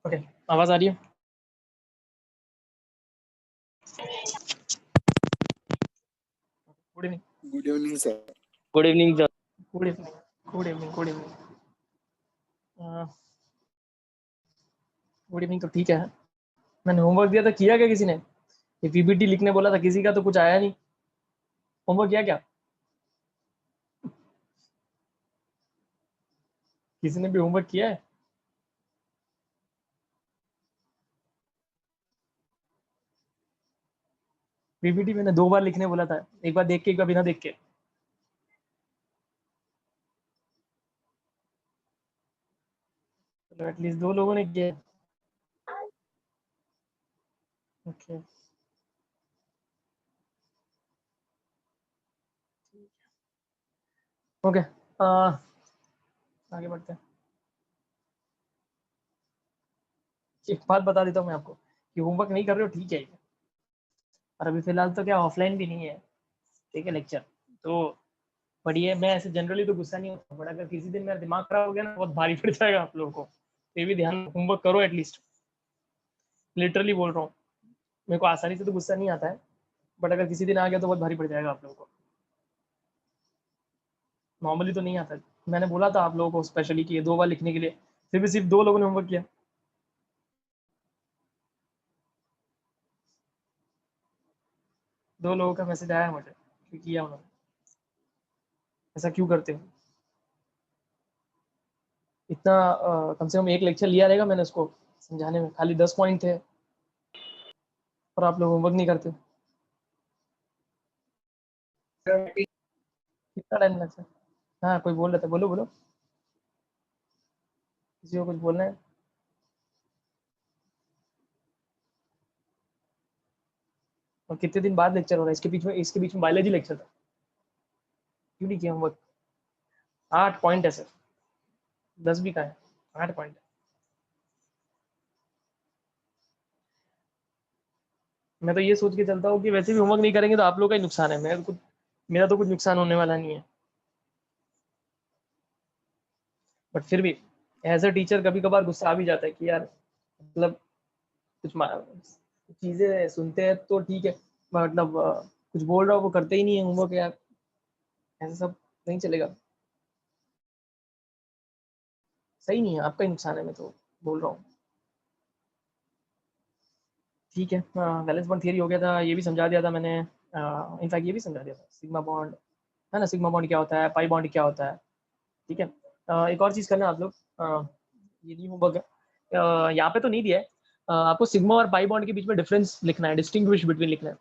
Okay, आवाज आ रही है? Good evening. Good evening sir. Good evening sir. Good evening. Good evening. Good evening. Good evening तो ठीक है। मैंने होमवर्क दिया था, किया क्या किसी ने? ये पीपीटी लिखने बोला था किसी का, तो कुछ आया नहीं। होमवर्क किया क्या किसी ने भी होमवर्क किया है? पीपीटी मैंने 2 बार लिखने बोला था, एक बार देख के एक बार बिना देख के। चलो एटलीस्ट 2 लोगों ने किया। ओके, ओके, आगे बढ़ते हैं। एक बात बता देता हूँ मैं आपको कि होमवर्क नहीं कर रहे हो ठीक है, और अभी फिलहाल तो क्या ऑफलाइन भी नहीं है, ठीक है, लेक्चर तो बढ़िया। मैं ऐसे जनरली तो गुस्सा नहीं होता, बट अगर किसी दिन मेरा दिमाग खराब हो गया ना, बहुत भारी पड़ जाएगा आप लोगों को। तो ये भी ध्यान, होमवर्क करो एटलीस्ट, लिटरली बोल रहा हूँ। मेरे को आसानी से तो गुस्सा नहीं आता है, बट अगर किसी दिन आ गया तो बहुत भारी पड़ जाएगा आप लोगों को। नॉर्मली तो नहीं आता। मैंने बोला था आप लोगों को स्पेशली कि ये 2 बार लिखने के लिए, फिर भी सिर्फ 2 लोगों ने होमवर्क किया। दो लोगों का मैसेज आया मुझे कि किया उन्होंने। ऐसा क्यों करते हो? इतना कम से कम 1 लेक्चर लिया रहेगा मैंने उसको समझाने में, खाली 10 पॉइंट थे और आप लोग होमवर्क नहीं करते हो। कितना टाइम लगता है? हाँ, कोई बोल रहा था, बोलो बोलो, किसी को कुछ बोलना है? और कितने दिन बाद लेक्चर हो रहा है? इसके बीच में बायोलॉजी लेक्चर था, क्यों नहीं किया होमवर्क? 8 पॉइंट है सर, 10 भी कहाँ है, 8 पॉइंट है। मैं तो ये सोच के चलता हूँ कि वैसे भी होमवर्क नहीं करेंगे तो आप लोगों का ही नुकसान है, मेरा तो कुछ नुकसान होने वाला नहीं है। बट फिर भी एज अ टीचर कभी कभार गुस्सा आ भी जाता है कि यार, मतलब कुछ चीजें सुनते हैं तो ठीक है, मतलब कुछ बोल रहा हो वो करते ही नहीं है होमवर्क, यार ऐसा सब नहीं चलेगा, सही नहीं है, आपका ही नुकसान है, मैं तो बोल रहा हूँ। ठीक है, बैलेंस बॉन्ड थियरी हो गया था, ये भी समझा दिया था मैंने। इनफैक्ट ये भी समझा दिया था, सिग्मा बॉन्ड है ना, सिग्मा बॉन्ड क्या होता है, पाई बॉन्ड क्या होता है। ठीक है, एक और चीज़ करना आप लोग, ये नहीं होमवर्क है, यहाँ पे तो नहीं दिया है, आपको सिग्मा और पाई बॉन्ड के बीच में डिफरेंस लिखना है, डिस्टिंग्विश बिटवीन लिखना है,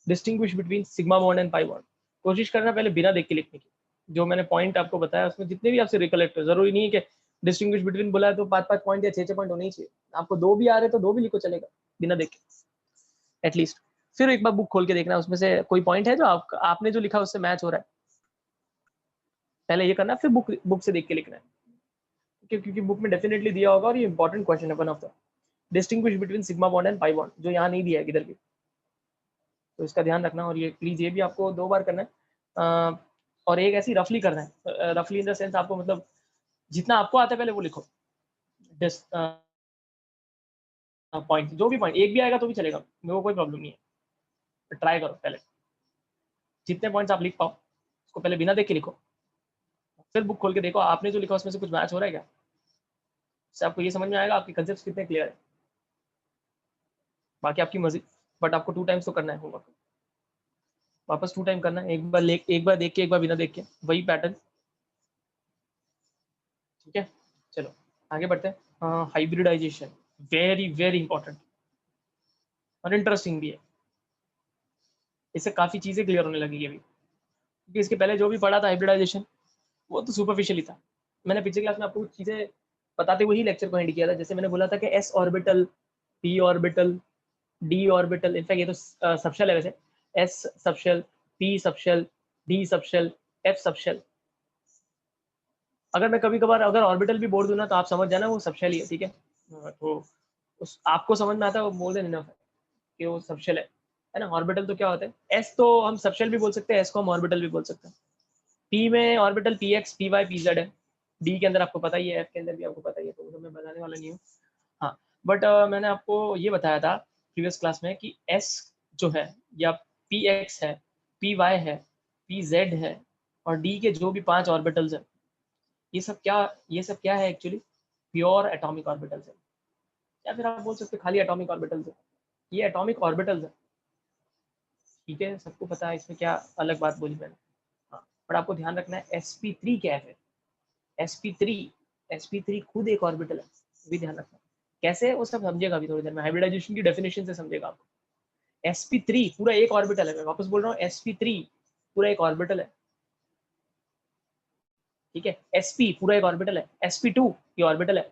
distinguish between sigma bond and pi bond. कोशिश करना पहले बिना देख के लिखने की, जो मैंने पॉइंट आपको बताया उसमें जितने भी आपसे रिकलेक्ट हो, जरूरी नहीं है कि डिस्टिंग्विश बिटवीन बोला है तो 5-5 पॉइंट या 6-6 पॉइंट होने ही चाहिए। आपको 2 भी आ रहे तो 2 भी लिखो, चलेगा बिना देख के एटलीस्ट। फिर एक बार बुक खोल के देखना उसमें से कोई पॉइंट है जो आपने जो लिखा उससे मैच हो रहा है, पहले ये करना, फिर बुक से देख के लिखना है, क्योंकि बुक में डेफिनेटली दिया होगा और ये इंपॉर्टेंट क्वेश्चन है, one of the distinguish between sigma bond and pi bond, जो यहाँ नहीं दिया है किधर भी, तो इसका ध्यान रखना। और ये प्लीज ये भी आपको 2 बार करना है, और एक ऐसी रफली करना है, रफली इन द सेंस आपको मतलब जितना आपको आता है पहले वो लिखो, पॉइंट जो भी पॉइंट, एक भी आएगा तो भी चलेगा, मेरे को कोई प्रॉब्लम नहीं है, ट्राई करो पहले जितने पॉइंट्स आप लिख पाओ उसको पहले बिना देख के लिखो, फिर बुक खोल के देखो आपने जो लिखा उसमें से कुछ मैच हो रहा है क्या, उससे आपको ये समझ में आएगा आपके कंसेप्ट कितने क्लियर है। बाकी आपकी मर्जी, बट आपको 2 टाइम्स तो करना है होमवर्क, वापस 2 टाइम करना है, एक बार देख के एक बार बिना देख के, वही पैटर्न। ठीक है, चलो आगे बढ़ते हैं। हाइब्रिडाइजेशन वेरी वेरी इंपॉर्टेंट और इंटरेस्टिंग भी है, इससे काफी चीजें क्लियर होने लगेगी अभी, क्योंकि इसके पहले जो भी पढ़ा था हाइब्रिडाइजेशन वो तो सुपरफिशियली था। मैंने पिछले क्लास में आपको कुछ चीजें बताते हुए ही लेक्चर को एंड किया था, जैसे मैंने बोला था कि S orbital, P orbital, D orbital, in fact ये तो सबशेल है वैसे, S subshell, P subshell, D subshell, F subshell. अगर मैं कभी कभार अगर ऑर्बिटल भी बोल दूं ना तो आप समझ जाना वो सबशेल ही है, ठीक है। तो उस आपको समझ में आता है वो मोर देन इनफ है कि वो सबशेल है ना। ऑर्बिटल तो क्या होता है, एस तो हम सबशेल भी बोल सकते हैं, एस को हम ऑर्बिटल भी बोल सकते हैं। पी में orbital P X, P Y, P Z है। डी के अंदर आपको पता ही है, एफ के अंदर भी आपको पता ही है, तो मैं बताने वाला नहीं हूँ। हाँ, बट मैंने आपको ये बताया था प्रीवियस क्लास में कि S जो है या Px है, Py है, Pz है और D के जो भी 5 ऑर्बिटल्स है, ये सब क्या है एक्चुअली? प्योर एटॉमिक ऑर्बिटल्स है, या फिर आप बोल सकते हो खाली एटॉमिक ऑर्बिटल्स है। ये एटॉमिक ऑर्बिटल्स है, ठीक है, सबको पता है। इसमें क्या अलग बात बोली मैंने? हाँ, पर आपको ध्यान रखना है sp3 क्या है। sp3 खुद एक ऑर्बिटल है, भी ध्यान रखना। कैसे, वो सब समझेगा अभी थोड़ी देर में, हाइब्रिडाइजेशन की डेफिनेशन से समझेगा आपको। sp3 पूरा एक ऑर्बिटल है, मैं वापस बोल रहा हूँ, sp3 पूरा एक ऑर्बिटल है, ठीक है। sp पूरा एक ऑर्बिटल है, sp2 ये ऑर्बिटल है।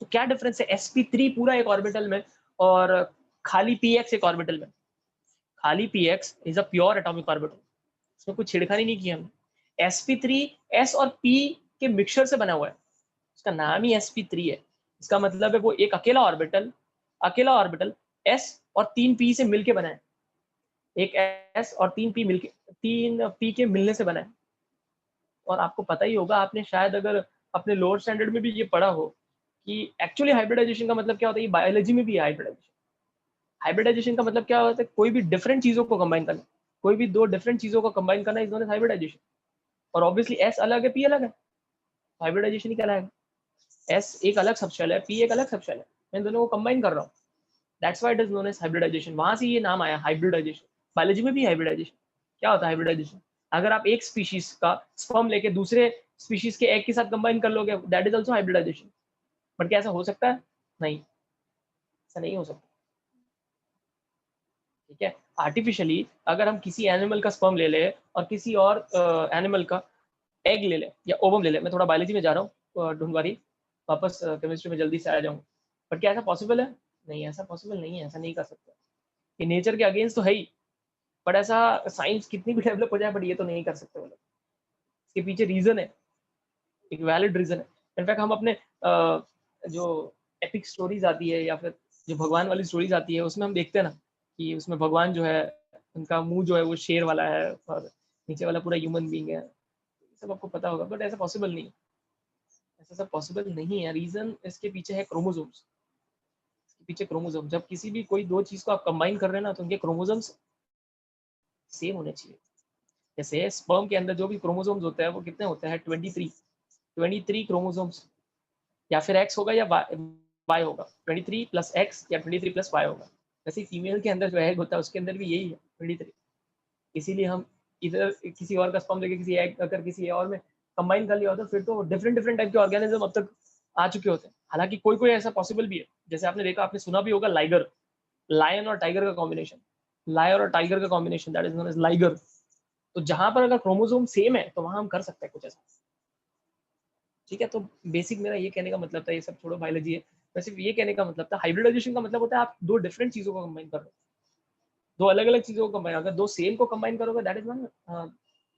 तो क्या डिफरेंस है sp3 पूरा एक ऑर्बिटल में और खाली px एक ऑर्बिटल में? खाली px is a pure atomic orbital, उसमें कुछ छेड़खानी नहीं की हमने। sp3 s और p के मिक्सचर से बना हुआ है, उसका नाम ही sp3 है। इसका मतलब है वो एक अकेला ऑर्बिटल s और 3 p से मिलके बना है, एक s और 3 p के मिलने से बना है। और आपको पता ही होगा, आपने शायद अगर अपने लोअर स्टैंडर्ड में भी ये पढ़ा हो कि एक्चुअली हाइब्रिडाइजेशन का मतलब क्या होता है। ये बायोलॉजी में भी है हाइब्रिडाइजेशन। हाइब्रिडाइजेशन का मतलब क्या होता है? कोई भी डिफरेंट चीजों को कंबाइन करना, कोई भी दो डिफरेंट चीजों को कंबाइन करना इज नोन एज हाइब्रिडाइजेशन। और ऑब्वियसली एस अलग है, पी अलग है, हाइब्रिडाइजेशन ही कहलाएगा। एस एक अलग सबशेल है, पी एक अलग सबशेल है, मैं दोनों को कंबाइन कर रहा हूँ, that's why it is known as hybridisation. वहां से ये नाम आया हाइब्रिडाइजेशन। बायोलॉजी में भी हाइब्रिडाइजेशन क्या होता है? हाइब्रिडाइजेशन, अगर आप एक स्पीशीज का स्पर्म लेके दूसरे स्पीशीज के एग के साथ कंबाइन कर लोगे, that is also hybridisation. But क्या ऐसा हो सकता है? नहीं, ऐसा नहीं हो सकता, ठीक है। आर्टिफिशियली अगर हम किसी एनिमल का स्पर्म ले ले और किसी और एनिमल का एग ले ले या ओवम ले ले, मैं थोड़ा बायोलॉजी में जा रहा हूँ, डोंट वरी, वापस केमिस्ट्री में जल्दी से आ जाऊँ। बट क्या ऐसा पॉसिबल है? नहीं, ऐसा पॉसिबल नहीं है, ऐसा नहीं कर सकते। ये नेचर के अगेंस्ट तो है ही, बट ऐसा साइंस कितनी भी डेवलप हो जाए, बट ये तो नहीं कर सकते वो लोग। इसके पीछे रीजन है, एक वैलिड रीजन है। इनफैक्ट हम अपने जो एपिक स्टोरीज आती है या फिर जो भगवान वाली स्टोरीज आती है, उसमें हम देखते हैं ना कि उसमें भगवान जो है, उनका मुंह जो है वो शेर वाला है और नीचे वाला पूरा ह्यूमन बींग है। सब आपको पता होगा, बट ऐसा पॉसिबल नहीं है, ऐसा सब पॉसिबल नहीं है। रीजन इसके पीछे है क्रोमोसोम्स, इसके पीछे क्रोमोसोम। जब किसी भी कोई दो चीज को आप कंबाइन कर रहे हैं ना, तो उनके क्रोमोसोम्स सेम होने चाहिए। जैसे स्पर्म के अंदर जो भी क्रोमोसोम्स होते हैं वो कितने होते हैं? 23 क्रोमोसोम्स, या फिर एक्स होगा या वाई होगा, 23 प्लस एक्स या 23 प्लस वाई होगा। वैसे फीमेल के अंदर जो एग होता है उसके अंदर भी यही है, 23। इसीलिए हम इधर किसी और का स्पर्म लेके किसी एग अगर किसी और में कंबाइन कर लिया होता, फिर तो डिफरेंट डिफरेंट टाइप के ऑर्गेनिज्म अब तक आ चुके होते हैं। हालांकि कोई कोई ऐसा पॉसिबल भी है, जैसे आपने देखा, आपने सुना भी होगा लाइगर, लायन और टाइगर का कॉम्बिनेशन, लायर और टाइगर का combination, that is known as liger. तो जहां पर अगर क्रोमोसोम सेम है तो वहां हम कर सकते हैं कुछ ऐसा, ठीक है। तो बेसिक मेरा ये कहने का मतलब था, ये सब छोड़ो बायोलॉजी है, मैं सिर्फ ये कहने का मतलब था, हाइब्रिडाइजेशन का मतलब होता है आप दो डिफरेंट चीजों को कंबाइन कर रहे हो, दो अलग अलग चीजों को कंबाइन। अगर दो सेम को कंबाइन करोगे, दैट इज वन,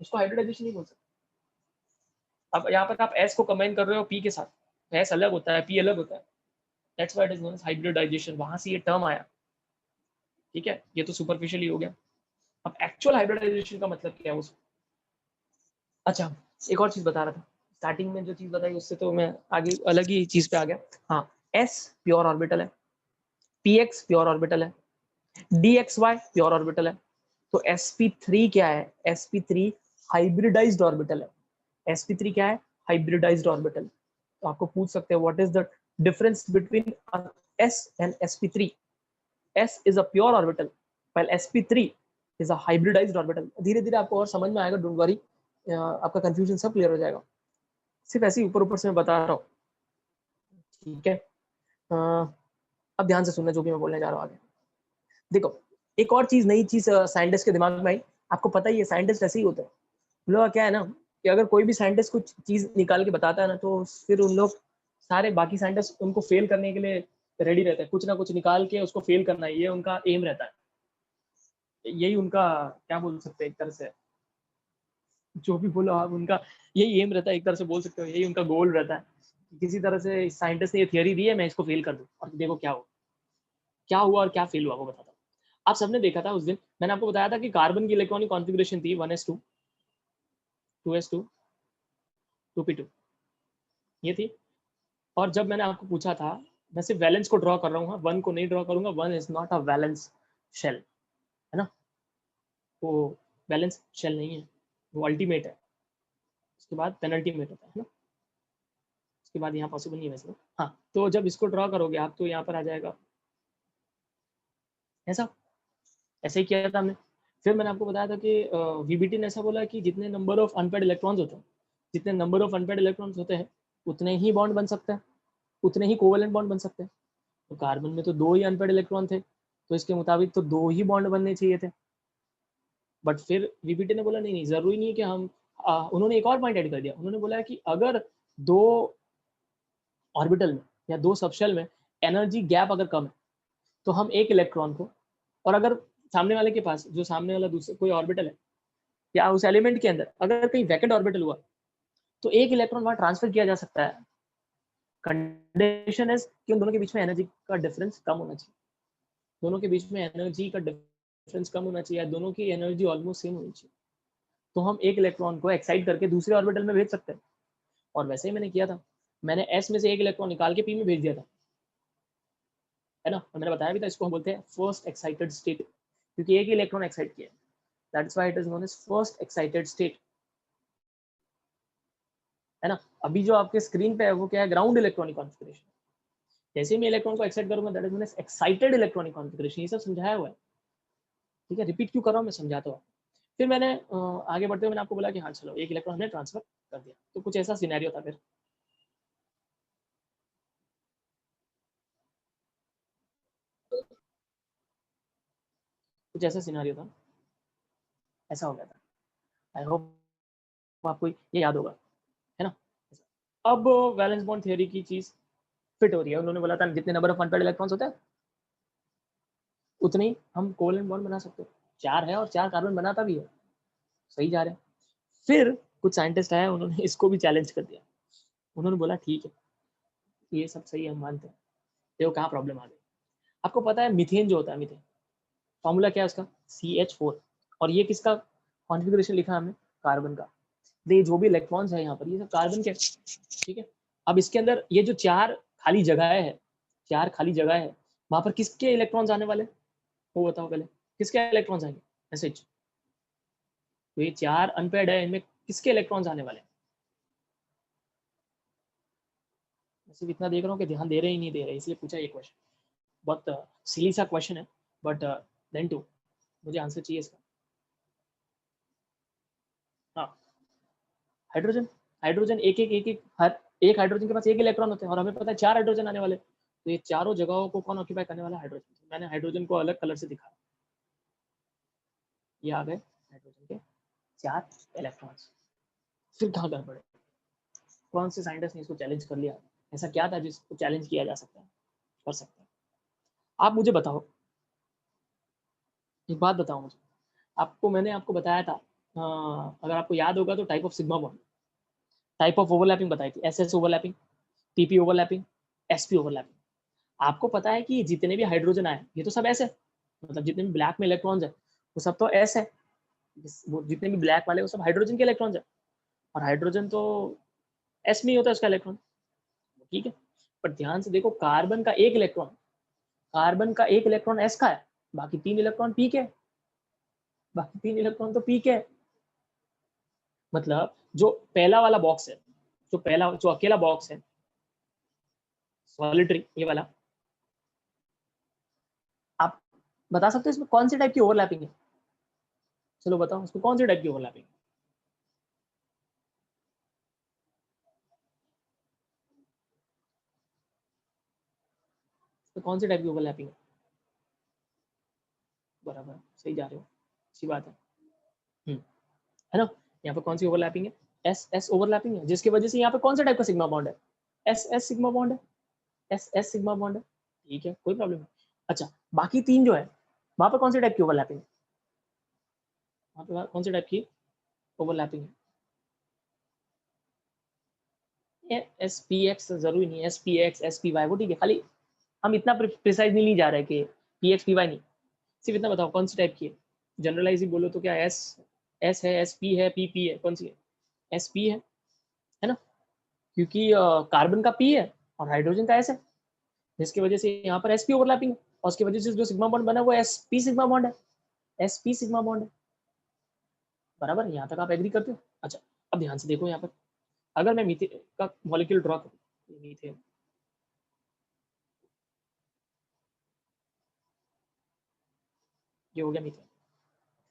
उसको हाइब्रिडाइजेशन नहीं बोल सकते। अब यहाँ पर आप एस को कंबाइन कर रहे हो पी के साथ, एस अलग होता है, पी अलग होता है, that's why it is known as hybridisation, वहां से ये टर्म आया, ठीक है। ये तो सुपरफिशियली हो गया। अब एक्चुअल हाइब्रिडाइजेशन का मतलब क्या है उसको? अच्छा, एक और चीज बता रहा था, स्टार्टिंग में जो चीज बताई उससे तो मैं आगे अलग ही चीज पे आ गया। हाँ, एस प्योर ऑर्बिटल है, पी एक्स प्योर ऑर्बिटल है, D X Y pure orbital है। तो sp3 क्या है? sp3 हाइब्रिडाइज्ड ऑर्बिटल है। sp3 क्या है? Hybridised orbital. तो आपको पूछ सकते हैं what is the difference between s and sp3? s is a pure orbital while sp3 is a hybridised orbital. धीरे धीरे आपको और समझ में आएगा, डोंट वरी, आपका कंफ्यूजन सब क्लियर हो जाएगा। सिर्फ ऐसे ही ऊपर ऊपर से मैं बता रहा हूँ, ठीक है। अब ध्यान से सुनना जो भी मैं बोलने जा रहा हूँ आगे। देखो, एक और चीज, नई चीज साइंटिस्ट के दिमाग में आई। आपको पता ही है साइंटिस्ट ऐसे ही होते हैं। लोग क्या है ना कि अगर कोई भी साइंटिस्ट कुछ चीज निकाल के बताता है ना, तो फिर उन लोग सारे बाकी साइंटिस्ट उनको फेल करने के लिए रेडी रहते हैं, कुछ ना कुछ निकाल के उसको फेल करना है, ये उनका एम रहता है। यही उनका, क्या बोल सकते हैं, एक तरह से जो भी बोलो आप, उनका यही एम रहता है, एक तरह से बोल सकते हो, यही उनका गोल रहता है। किसी तरह से साइंटिस्ट ने ये थियरी दी है, मैं इसको फेल कर दूं और देखो क्या हुआ और क्या फेल हुआ, वो बताता हूँ। आप सबने देखा था उस दिन, मैंने आपको बताया था कि कार्बन की इलेक्ट्रॉनिक कॉन्फ़िगरेशन थी 1s2, 2s2, 2p2, ये थी। और जब मैंने आपको पूछा था मैं सिर्फ वैलेंस को ड्रॉ कर रहा हूँ, वन को नहीं ड्रॉ करूंगा। One is not a valence shell, है ना, वो वैलेंस शेल नहीं है, वो अल्टीमेट है, उसके बाद पेनल्टीमेट होता है ना, उसके बाद यहाँ पॉसिबल नहीं है वैसे। हाँ, तो जब इसको ड्रॉ करोगे आप तो यहाँ पर आ जाएगा ऐसा, ऐसे ही किया था हमने। फिर मैंने आपको बताया था कि वीबीटी ने ऐसा बोला कि जितने नंबर ऑफ अनपेड इलेक्ट्रॉन्स होते हैं, जितने नंबर ऑफ अनपेड इलेक्ट्रॉन्स होते हैं उतने ही बॉन्ड बन सकते हैं, उतने ही कोवेलेंट बॉन्ड बन सकते हैं। तो कार्बन में तो 2 ही अनपेड इलेक्ट्रॉन थे, तो इसके मुताबिक तो 2 ही बॉन्ड बनने चाहिए थे। बट फिर वीबीटी ने बोला नहीं नहीं, जरूरी नहीं है कि हम उन्होंने एक और पॉइंट ऐड कर दिया। उन्होंने बोला कि अगर 2 ऑर्बिटल में या 2 सबशेल में एनर्जी गैप अगर कम है तो हम एक इलेक्ट्रॉन को, और अगर सामने वाले के पास जो सामने वाला दूसरा कोई ऑर्बिटल है या उस एलिमेंट के अंदर अगर कहीं वैकेंट ऑर्बिटल हुआ तो एक इलेक्ट्रॉन वहां ट्रांसफर किया जा सकता है। कंडीशन है कि उन दोनों के बीच में एनर्जी का डिफरेंस कम होना चाहिए, दोनों के बीच में एनर्जी का डिफरेंस कम होना चाहिए, दोनों की एनर्जी ऑलमोस्ट सेम होनी चाहिए, तो हम एक इलेक्ट्रॉन को एक्साइट करके दूसरे ऑर्बिटल में भेज सकते हैं। और वैसे ही मैंने किया था, मैंने एस में से एक इलेक्ट्रॉन निकाल के पी में भेज दिया था, है ना। और मैंने बताया भी था इसको हम बोलते हैं फर्स्ट एक्साइटेड स्टेट, क्योंकि एक ही इलेक्ट्रॉन एक्साइट किया, that's why it is known as first excited state, है ना। अभी जो आपके स्क्रीन पे है वो क्या है, ग्राउंड इलेक्ट्रॉनिक कॉन्फ़िगरेशन। जैसे मैं इलेक्ट्रॉन को एक्साइट करूंगा that is known as excited electronic configuration. ये सब समझाया हुआ है, ठीक है, रिपीट क्यों कर रहा हूँ, मैं समझाता हूँ। फिर मैंने आगे बढ़ते हुए मैंने आपको बोला कि हाँ चलो एक इलेक्ट्रॉन हमने ट्रांसफर कर दिया, तो कुछ ऐसा सिनेरियो था। फिर कुछ ऐसा सिनेरियो था, ऐसा हो गया था। आई होप आपको ये याद होगा, है ना। अब वैलेंस बॉन्ड थ्योरी की चीज फिट हो रही है। उन्होंने बोला था जितने नंबर ऑफ अनपेड इलेक्ट्रॉन्स होते हैं उतने ही हम कोवेलेंट बॉन्ड बना सकते हैं। 4 है और 4 कार्बन बनाता भी है, सही जा रहे हैं। फिर कुछ साइंटिस्ट आए, उन्होंने इसको भी चैलेंज कर दिया। उन्होंने बोला ठीक है ये सब सही है, हम मानते हैं, देखो कहाँ प्रॉब्लम आ गई। आपको पता है मीथेन जो होता है, मीथेन फॉर्मूला क्या है उसका, CH4। और ये किसका कॉन्फ़िगरेशन लिखा है हमने, कार्बन का। ये जो भी इलेक्ट्रॉन्स है यहाँ पर ये सब कार्बन के, ठीक है। अब इसके अंदर ये जो 4 खाली जगह है, 4 खाली जगह है, वहां पर किसके इलेक्ट्रॉन्स आने वाले, वो बताओ पहले, किसके इलेक्ट्रॉन्स आएंगे एसएच। तो ये 4 अनपेड है, इनमें किसके इलेक्ट्रॉन्स आने वाले। मैं सिर्फ इतना देख रहा हूँ कि ध्यान दे रहे ही नहीं दे रहे, इसलिए पूछा ये क्वेश्चन। बहुत सिली सा क्वेश्चन है, बट देन टू मुझे आंसर चाहिए इसका। हाँ, हाइड्रोजन, हाइड्रोजन एक हर एक हाइड्रोजन के पास एक इलेक्ट्रॉन होते हैं, और हमें पता है 4 हाइड्रोजन आने वाले। तो ये चारों जगहों को कौन ऑक्यूपाई करने वाला है, हाइड्रोजन। मैंने हाइड्रोजन को अलग कलर से दिखाया, ये आ गए हाइड्रोजन के 4 इलेक्ट्रॉन्स। फिर कहाँ गड़बड़ है, कौन से साइंटिस्ट ने इसको चैलेंज कर लिया, ऐसा क्या था जिसको चैलेंज किया जा सकता है, कर सकता है। आप मुझे बताओ, एक बात बताओ मुझे, आपको मैंने आपको बताया था, अगर आपको याद होगा तो type of sigma bond, type of overlapping बताई थी, SS overlapping, PP overlapping, SP overlapping. आपको पता है कि जितने भी हाइड्रोजन आए ये तो सब S है, मतलब जितने भी ब्लैक में इलेक्ट्रॉन्स है वो सब तो S है, वो जितने भी ब्लैक वाले वो सब हाइड्रोजन के इलेक्ट्रॉन्स है, और हाइड्रोजन तो S में ही होता है उसका इलेक्ट्रॉन, ठीक है। पर ध्यान से देखो, कार्बन का एक इलेक्ट्रॉन S का है, बाकी 3 इलेक्ट्रॉन P के, बाकी 3 इलेक्ट्रॉन तो P के। मतलब जो पहला वाला बॉक्स है, जो अकेला बॉक्स है सॉलिटरी, ये वाला, आप बता सकते हो इसमें कौन सी टाइप की ओवरलैपिंग है, चलो बताओ उसमें कौन सी टाइप की ओवरलैपिंग है। तो कौन सी टाइप की ओवरलैपिंग है, बराबर सही जा रहे हो, अच्छी बात है। है ना। यहाँ पे कौन सी ओवरलैपिंग है, एस एस ओवरलैपिंग है, जिसकी वजह से यहाँ पे कौन सा टाइप का सिग्मा बॉन्ड है, एस एस सिग्मा बॉन्ड है, एस एस सिग्मा बॉन्ड है, ठीक है, कोई प्रॉब्लम नहीं। अच्छा, बाकी 3 जो है वहां पर कौन सी टाइप की ओवरलैपिंग है, वहां पे कौन सी टाइप की ओवरलैपिंग है, एस पी एक्स जरूरी नहीं, S P X S P Y वो ठीक है, खाली हम इतना प्रिसाइज नहीं जा रहे कि पी एक्स पी वाई नहीं, सिर्फ इतना बताओ कौन सी टाइप की है। जनरलाइज ही बोलो तो क्या एस एस है, एस पी है, पी है, कौन सी है, एस पी है ना, क्योंकि कार्बन का पी है और हाइड्रोजन का एस है। जिसकी वजह से यहाँ पर sp ओवरलैपिंग, और उसकी वजह से जो सिग्मा बॉन्ड बना वो sp सिग्मा बॉन्ड है, sp सिग्मा बॉन्ड है, बराबर। यहाँ तक आप एग्री करते हो? अच्छा, अब ध्यान से देखो यहाँ पर, अगर मैं मीथेन का मॉलिक्यूल ड्रॉ करूँ, मीथेन, ये हो गया मीथेन,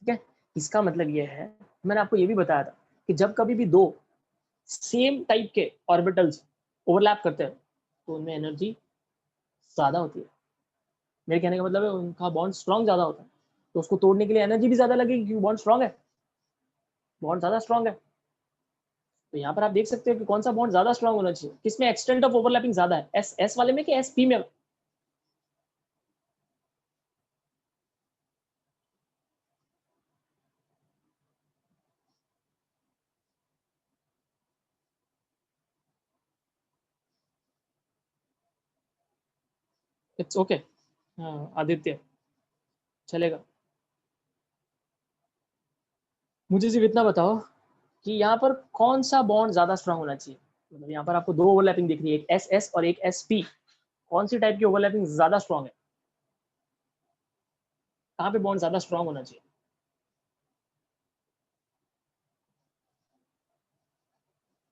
ठीक है। इसका मतलब ये है, मैंने आपको ये भी बताया था कि जब कभी भी दो सेम टाइप के ऑर्बिटल्स ओवरलैप करते हैं तो उनमें एनर्जी ज्यादा होती है। मेरे कहने का मतलब है उनका बॉन्ड स्ट्रॉन्ग ज्यादा होता है, तो उसको तोड़ने के लिए एनर्जी भी ज्यादा लगेगी क्योंकि बॉन्ड स्ट्रॉन्ग है, बॉन्ड ज्यादा स्ट्रॉन्ग है। तो यहाँ पर आप देख सकते हो कि कौन सा बॉन्ड ज्यादा स्ट्रॉन्ग होना चाहिए, किसमें एक्सटेंट ऑफ ओवरलैपिंग ज्यादा है, एस एस वाले में कि एस पी में? इट्स ओके, आदित्य चलेगा। मुझे सिर्फ इतना बताओ कि यहाँ पर कौन सा बॉन्ड ज्यादा स्ट्रांग होना चाहिए, मतलब यहाँ पर आपको दो ओवरलैपिंग दिख रही है, एक एस एस और एक एस पी, कौन सी टाइप की ओवरलैपिंग ज्यादा स्ट्रांग है, कहाँ पे बॉन्ड ज्यादा स्ट्रांग होना चाहिए?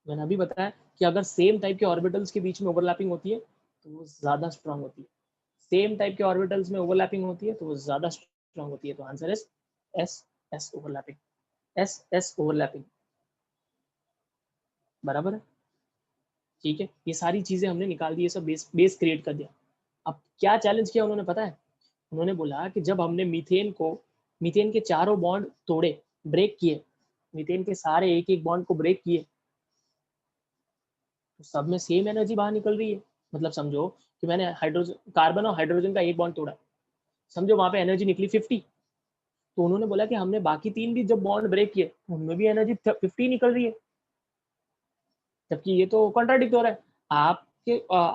मैंने अभी बताया कि अगर सेम टाइप के ऑर्बिटल्स के बीच में ओवरलैपिंग होती है तो वो ज्यादा स्ट्रांग होती है, सेम टाइप के ऑर्बिटल्स में ओवरलैपिंग होती है तो वो ज्यादा स्ट्रांग होती है। तो answer is S S overlapping, S S overlapping, बराबर है, ठीक है। ये सारी चीजें हमने निकाल दी, ये सब बेस बेस क्रिएट कर दिया। अब क्या चैलेंज किया उन्होंने पता है? उन्होंने बोला कि जब हमने मीथेन के चारों बॉन्ड तोड़े, ब्रेक किए, मीथेन के सारे एक एक बॉन्ड को ब्रेक किए, तो सब में सेम एनर्जी बाहर निकल रही है। मतलब समझो कि मैंने हाइड्रोजन, कार्बन और हाइड्रोजन का एक बॉन्ड तोड़ा, समझो वहां पे एनर्जी निकली 50। तो उन्होंने बोला कि हमने बाकी तीन भी जब बॉन्ड ब्रेक किए उनमें भी एनर्जी 50 निकल रही है, जबकि ये तो कॉन्ट्राडिक्ट हो रहा है।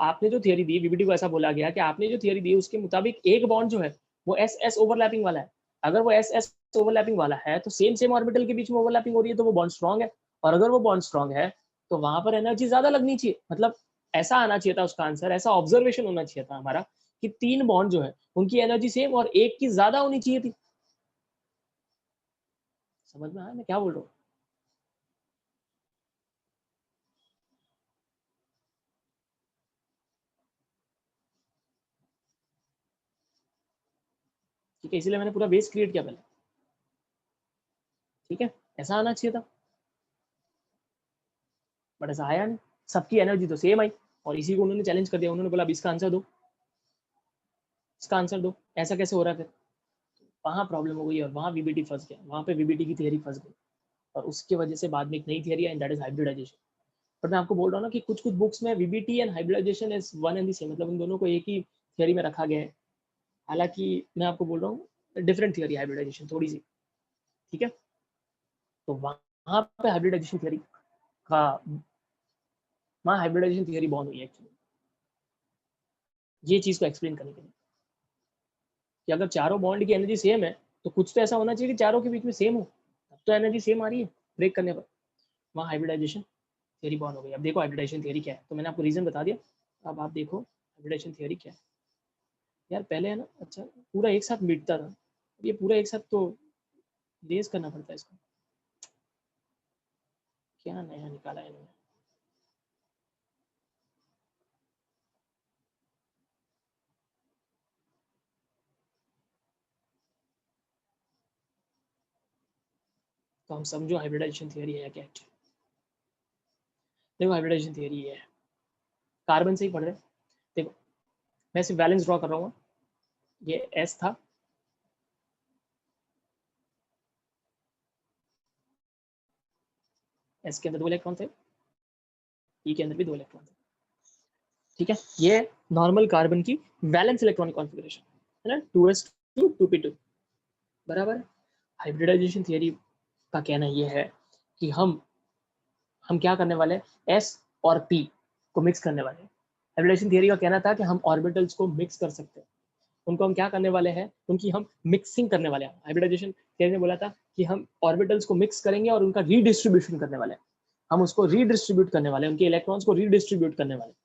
आपने जो थियरी दी, वीबीटी को ऐसा बोला गया कि आपने जो थियरी दी उसके मुताबिक एक बॉन्ड जो है वो एस एस ओवरलैपिंग वाला है। अगर वो एस एस ओवरलैपिंग वाला है तो सेम सेम ऑर्बिटल के बीच में ओवरलैपिंग हो रही है, तो वो बॉन्ड स्ट्रॉन्ग है। और अगर वो बॉन्ड स्ट्रॉन्ग है तो वहां पर एनर्जी ज्यादा लगनी चाहिए, मतलब ऐसा आना चाहिए था उसका आंसर, ऐसा ऑब्जर्वेशन होना चाहिए था हमारा कि तीन बॉन्ड जो है उनकी एनर्जी सेम और एक की ज्यादा होनी चाहिए थी। समझ में आया मैं क्या बोल रहा हूँ? ठीक है, इसलिए मैंने पूरा बेस क्रिएट किया पहले, ठीक है, ऐसा आना चाहिए था, बट ऐसा आया नहीं। सबकी एनर्जी तो सेम आई और इसी को उन्होंने चैलेंज कर दिया। उन्होंने बोला अब इसका आंसर दो, इसका आंसर दो, ऐसा कैसे हो रहा है फिर? वहां प्रॉब्लम हो गई और वहां वीबीटी फंस गया, वहां पे वीबीटी की थियरी फंस गई और उसकी वजह से बाद में एक नई थियरी आई, दैट इज हाइब्रिडाइजेशन। बट मैं आपको बोल रहा हूँ ना कि कुछ कुछ बुक्स में VBT and hybridisation is one and the same, मतलब उन दोनों को एक ही थियरी में रखा गया है। हालांकि मैं आपको बोल रहा हूँ डिफरेंट थियरी हाइब्रिडाइजेशन थोड़ी सी, ठीक है। तो वहां पे हाइब्रिडाइजेशन थियरी का, वहाँ हाइब्रिडाइजेशन थियरी बॉर्न हुई है एक्चुअली, ये चीज को एक्सप्लेन करने के लिए कि अगर चारों बॉन्ड की एनर्जी सेम है तो कुछ तो ऐसा होना चाहिए कि चारों के बीच में सेम हो, तब तो एनर्जी सेम आ रही है ब्रेक करने पर। वहाँ हाइब्रिडाइजेशन थियरी बॉर्न हो गई। अब देखो हाइब्रिडाइजेशन थियरी क्या है, तो मैंने आपको रीजन बता दिया, अब आप देखो हाइब्रिडाइजेशन थियरी क्या है। यार पहले है ना, अच्छा पूरा एक साथ मिटता था, ये पूरा एक साथ तो रेज करना पड़ता है इसको, क्या नया निकाला है इन्होंने। तो हम समझो हाइब्रिडाइजेशन थियरी है क्या एक्चुअली। देखो हाइब्रिडाइजेशन थियरी ये है, कार्बन से ही पढ़ रहे हैं। देखो मैं सिर्फ बैलेंस ड्रॉ कर रहा हूँ, ये एस था, एस के अंदर 2 इलेक्ट्रॉन थे, ई के अंदर भी 2 इलेक्ट्रॉन थे, ठीक है। ये नॉर्मल कार्बन की वैलेंस इलेक्ट्रॉनिक कॉन्फ़िगरेशन है ना, 2s2 2p2, बराबर। हाइब्रिडाइजेशन थियरी का कहना यह है कि हम क्या करने वाले हैं, एस और पी को मिक्स करने वाले हैं। हाइब्रिडाइजेशन थियरी का कहना था कि हम ऑर्बिटल्स को मिक्स कर सकते हैं, उनको हम क्या करने वाले हैं, उनकी हम मिक्सिंग करने वाले हैं। हाइब्रिडाइजेशन थियरी ने बोला था कि हम ऑर्बिटल्स को मिक्स करेंगे और उनका रीडिस्ट्रीब्यूशन करने वाले हैं, हम उसको रीडिस्ट्रीब्यूट करने वाले हैं, उनके इलेक्ट्रॉन्स को रीडिस्ट्रीब्यूट करने वाले हैं।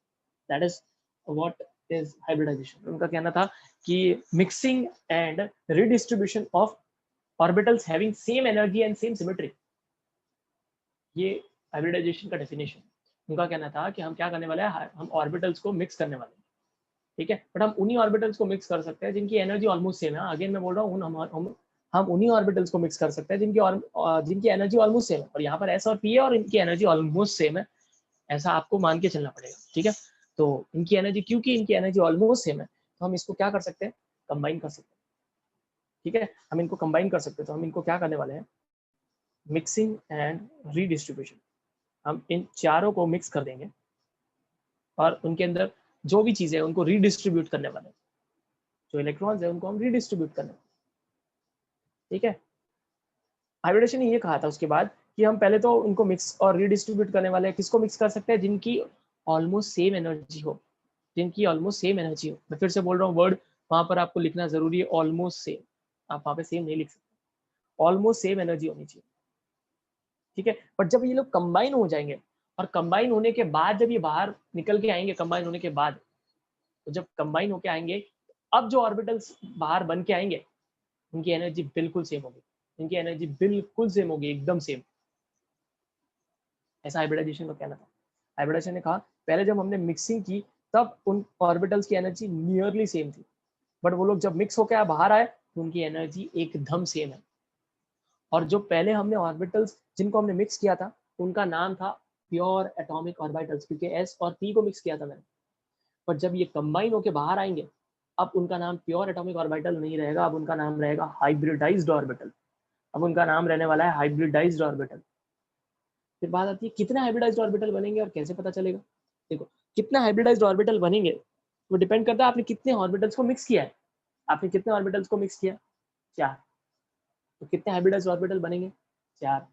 That is what is hybridisation. उनका कहना था कि mixing and redistribution of orbitals having same energy and same symmetry, ये हाइब्रिडाइजेशन का डेफिनेशन। उनका कहना था कि हम क्या करने वाले हैं, हम ऑर्बिटल्स को मिक्स करने वाले हैं, ठीक है, बट हम उन्हीं ऑर्बिटल्स को मिक्स कर सकते हैं जिनकी एनर्जी ऑलमोस्ट सेम है। अगेन मैं बोल रहा हूँ, हम उन्हीं ऑर्बिटल्स को मिक्स कर सकते हैं जिनकी एनर्जी ऑलमोस्ट सेम है, और यहाँ पर एस और पी है और इनकी एनर्जी ऑलमोस्ट सेम है, ऐसा आपको मान के चलना पड़ेगा, ठीक है। तो इनकी एनर्जी, क्योंकि इनकी एनर्जी ऑलमोस्ट सेम है, तो हम इसको क्या कर सकते हैं, कंबाइन कर सकते हैं, ठीक है, हम इनको कंबाइन कर सकते हैं। तो हम इनको क्या करने वाले हैं, मिक्सिंग एंड रीडिस्ट्रीब्यूशन, हम इन चारों को मिक्स कर देंगे और उनके अंदर जो भी चीजें हैं उनको रीडिस्ट्रीब्यूट करने वाले हैं, जो इलेक्ट्रॉन्स है उनको हम रीडिस्ट्रीब्यूट करने वाले, ठीक है। हाइब्रिडेशन ने ये कहा था उसके बाद कि हम पहले तो उनको मिक्स और रीडिस्ट्रीब्यूट करने वाले हैं। किसको मिक्स कर सकते हैं, जिनकी ऑलमोस्ट सेम एनर्जी हो, जिनकी ऑलमोस्ट सेम एनर्जी हो। मैं फिर से बोल रहा हूँ, वर्ड वहां पर आपको लिखना जरूरी है, ऑलमोस्ट सेम, आप वहां पे सेम नहीं लिख सकते, ऑलमोस्ट सेम एनर्जी होनी चाहिए, ठीक है। बट जब ये लोग कंबाइन हो जाएंगे, और कंबाइन होने के बाद जब ये बाहर निकल के आएंगे, कंबाइन होने के बाद, तो जब कंबाइन होके आएंगे, अब जो ऑर्बिटल्स बाहर बन के आएंगे उनकी एनर्जी बिल्कुल सेम होगी, इनकी एनर्जी बिल्कुल सेम होगी, एकदम सेम। ऐसा हाइब्रिडाइजेशन का कहना था। हाइब्रिडाइजेशन ने कहा पहले जब हमने मिक्सिंग की तब उन ऑर्बिटल्स की एनर्जी नियरली सेम थी, बट वो लोग जब मिक्स होकर बाहर आए तो उनकी एनर्जी एकदम सेम है। और जो पहले हमने ऑर्बिटल्स जिनको हमने मिक्स किया था उनका नाम था प्योर एटॉमिक ऑर्बिटल्स, क्योंकि एस और पी को मिक्स किया था मैंने। पर जब ये कंबाइन होकर बाहर आएंगे, अब उनका नाम प्योर एटॉमिक ऑर्बिटल नहीं रहेगा, अब उनका नाम रहेगा हाइब्रिडाइज्ड ऑर्बिटल। अब उनका नाम रहने वाला है हाइब्रिडाइज्ड ऑर्बिटल। फिर बात आती है कितने हाइब्रिडाइज्ड ऑर्बिटल बनेंगे और कैसे पता चलेगा। देखो, कितने हाइब्रिडाइज्ड ऑर्बिटल बनेंगे वो डिपेंड करता है आपने कितने ऑर्बिटल्स को मिक्स किया है। आपने कितने ऑर्बिटल्स को मिक्स किया, 4, तो कितने हाइब्रिडाइज्ड ऑर्बिटल बनेंगे, 4।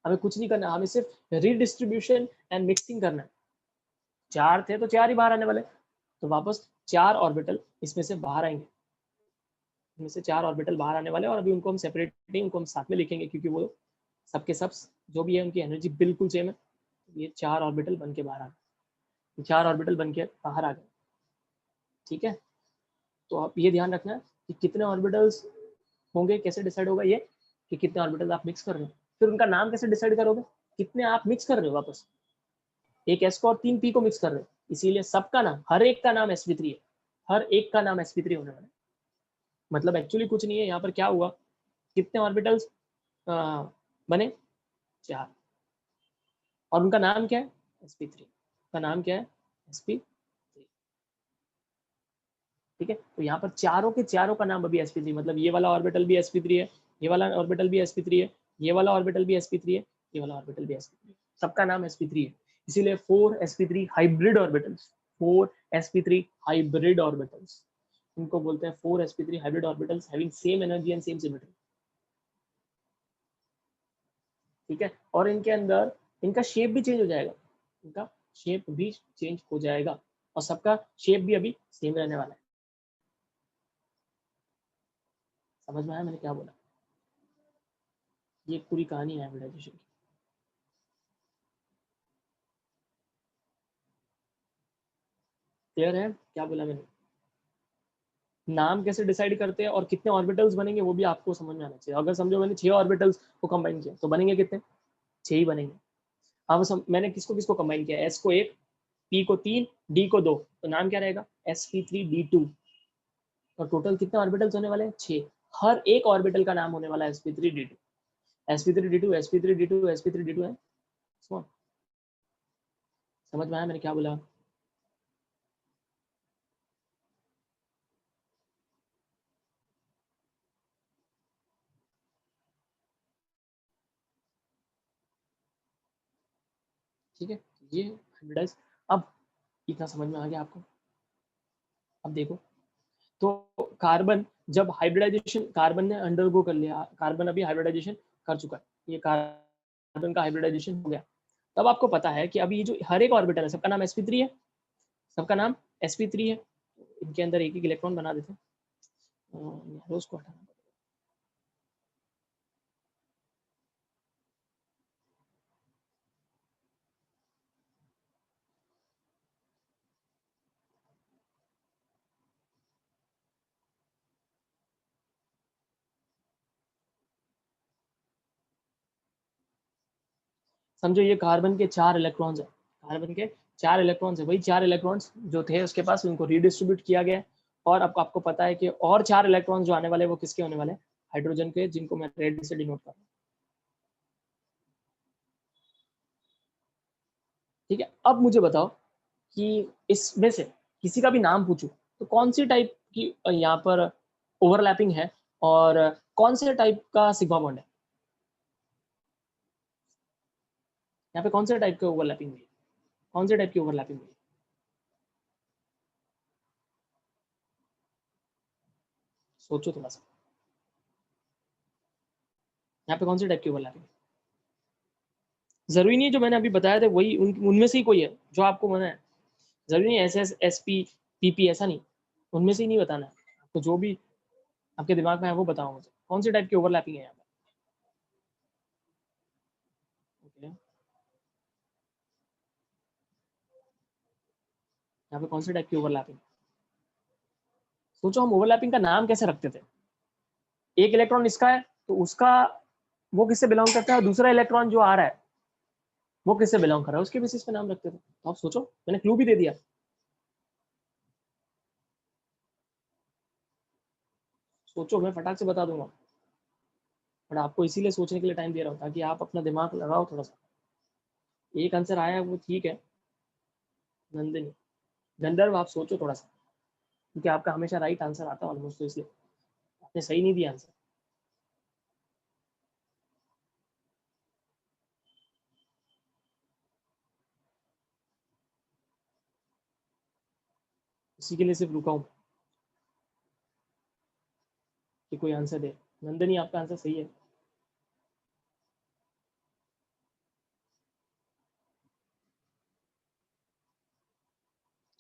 हमें कुछ नहीं करना, हमें सिर्फ रीडिस्ट्रीब्यूशन एंड मिक्सिंग करना है। 4 थे तो 4 ही बाहर आने वाले, तो वापस 4 ऑर्बिटल इसमें से बाहर आएंगे, इनमें से 4 ऑर्बिटल बाहर आने वाले, और अभी उनको हम सेपरेट नहीं, उनको हम साथ में लिखेंगे क्योंकि वो सबके सब जो भी है उनकी एनर्जी बिल्कुल सेम है। ये 4 ऑर्बिटल बन के बाहर आ गए, 4 ऑर्बिटल बन के बाहर आ गए, ठीक है। तो आप ये ध्यान रखना कि कितने ऑर्बिटल्स होंगे, कैसे डिसाइड होगा ये कि कितने ऑर्बिटल आप मिक्स कर रहे हो। फिर उनका नाम कैसे डिसाइड करोगे, कितने आप मिक्स कर रहे हो, वापस एक एस को और 3 पी को मिक्स कर रहे हो, इसीलिए सबका नाम, हर एक का नाम sp3 है, हर एक का नाम sp3 होने वाला है। मतलब एक्चुअली कुछ नहीं है, यहाँ पर क्या हुआ, कितने ऑर्बिटल्स बने, 4, और उनका नाम क्या है, sp3, का नाम क्या है, sp3, ठीक है। तो यहाँ पर चारों के चारों का नाम अभी sp3, मतलब ये वाला ऑर्बिटल भी sp3 है, ये वाला ऑर्बिटल भी sp3 है, ये वाला ऑर्बिटल भी sp3 है, ये वाला ऑर्बिटल भी sp3 है, सबका नाम sp3 है। इसीलिए 4 sp3 hybrid orbitals, 4 sp3 hybrid orbitals, इनको बोलते हैं 4 sp3 hybrid orbitals having same energy and same symmetry, ठीक है। और इनके अंदर इनका शेप भी चेंज हो जाएगा, इनका शेप भी चेंज हो जाएगा, और सबका शेप भी अभी सेम रहने वाला है। समझ में आया मैंने क्या बोला, ये पूरी कहानी है हाइब्रिडाइजेशन की। क्लियर है क्या बोला मैंने, नाम कैसे डिसाइड करते हैं और कितने ऑर्बिटल्स बनेंगे वो भी आपको समझ में आना चाहिए। अगर समझो मैंने 6 ऑर्बिटल्स को कंबाइन किया तो बनेंगे कितने, 6 ही बनेंगे। अब मैंने किसको किसको कंबाइन किया, एस को 1, पी को 3, डी को 2, तो नाम क्या रहेगा, sp3d2। और टोटल कितने ऑर्बिटल्स होने वाले हैं, 6। हर एक ऑर्बिटल का नाम होने वाला है sp3d2, sp3d2, sp3d2, sp3d2 है। समझ में आया मैंने क्या बोला, ठीक है। ये हाइब्रिडाइज, अब इतना समझ में आ गया आपको। अब देखो, तो कार्बन जब हाइब्रिडाइजेशन, कार्बन ने अंडरगो कर लिया, कार्बन अभी हाइब्रिडाइजेशन कर चुका है, ये कार्बन का हाइब्रिडाइजेशन हो गया, तब आपको पता है कि अभी ये जो हर एक ऑर्बिटल है सबका नाम sp3 है, सबका नाम sp3 है। इनके अंदर एक एक इलेक्ट्रॉन बना देते हैं, उसको हटाना, समझो ये कार्बन के 4 इलेक्ट्रॉन्स है, कार्बन के 4 इलेक्ट्रॉन्स है, वही 4 इलेक्ट्रॉन्स जो थे उसके पास उनको रीडिस्ट्रीब्यूट किया गया, और अब आपको पता है कि और 4 इलेक्ट्रॉन्स जो आने वाले वो किसके होने वाले, हाइड्रोजन के, जिनको मैं रेड से डिनोट कर रहा हूँ। ठीक है, अब मुझे बताओ कि इसमें से किसी का भी नाम पूछूं तो कौन सी टाइप की यहाँ पर ओवरलैपिंग है और कौन से टाइप का सिग्मा बॉन्ड है, यहाँ पे कौन से टाइप के ओवरलैपिंग हुई है, कौन से टाइप की ओवरलैपिंग हुई है, सोचो थोड़ा सा, यहाँ पे कौन से टाइप की ओवरलैपिंग है? जरूरी नहीं है जो मैंने अभी बताया था वही उनमें से ही कोई है जो आपको मना है, जरूरी नहीं S S S P P P, ऐसा नहीं, उनमें से ही नहीं बताना है आपको, जो भी आपके दिमाग में है वो बताओ मुझे, कौन से टाइप की ओवरलैपिंग है यहाँ पे। ओके, यहाँ पे कौन से टाइप की ओवरलैपिंग, सोचो हम ओवरलैपिंग का नाम कैसे रखते थे, एक इलेक्ट्रॉन इसका है तो उसका वो किससे बिलोंग करता है, और दूसरा इलेक्ट्रॉन जो आ रहा है वो किससे बिलोंग कर रहा है, उसके बेसिस पे नाम रखते थे। तो आप सोचो, मैंने क्लू भी दे दिया, सोचो, मैं फटाक से बता दूंगा, बट आपको इसीलिए सोचने के लिए टाइम दे रहा हूँ ताकि आप अपना दिमाग लगाओ थोड़ा सा। एक आंसर आया है वो ठीक है, नंदिनी, गंधर्व आप सोचो थोड़ा सा, क्योंकि आपका हमेशा राइट आंसर आता है ऑलमोस्ट, तो इसलिए आपने सही नहीं दिया आंसर। इसी के लिए सिर्फ रुका हूँ कि कोई आंसर दे। नंदिनी आपका आंसर सही है,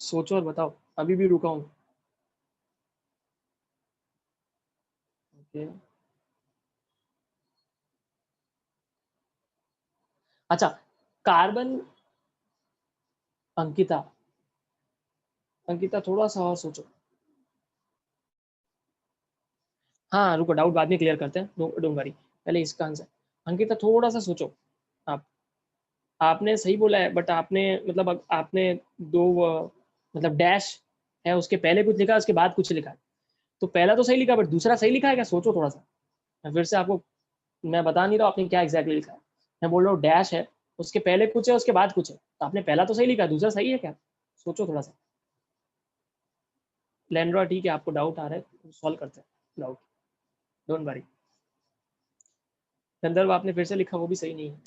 सोचो और बताओ, अभी भी रुका हूँ। ओके, अच्छा, कार्बन, अंकिता, अंकिता थोड़ा सा और सोचो। हाँ रुको, डाउट बाद में क्लियर करते हैं, डोंट वरी, पहले इसका आंसर। अंकिता थोड़ा सा सोचो, आप, आपने सही बोला है, बट आपने मतलब आपने दो मतलब डैश है, उसके पहले कुछ लिखा है उसके बाद कुछ लिखा है, तो पहला तो सही लिखा बट दूसरा सही लिखा है क्या, सोचो थोड़ा सा। मैं फिर से आपको, मैं बता नहीं रहा आपने क्या एग्जैक्टली लिखा है, मैं बोल रहा हूँ डैश है, उसके पहले कुछ है उसके बाद कुछ है, तो आपने पहला तो सही लिखा, दूसरा सही है क्या, सोचो थोड़ा सा। लैंड्रा ठीक है, आपको डाउट आ रहा है, सॉल्व करते हैं डाउट, डोंट वरी। गंधर्व आपने फिर से लिखा, वो भी सही नहीं है।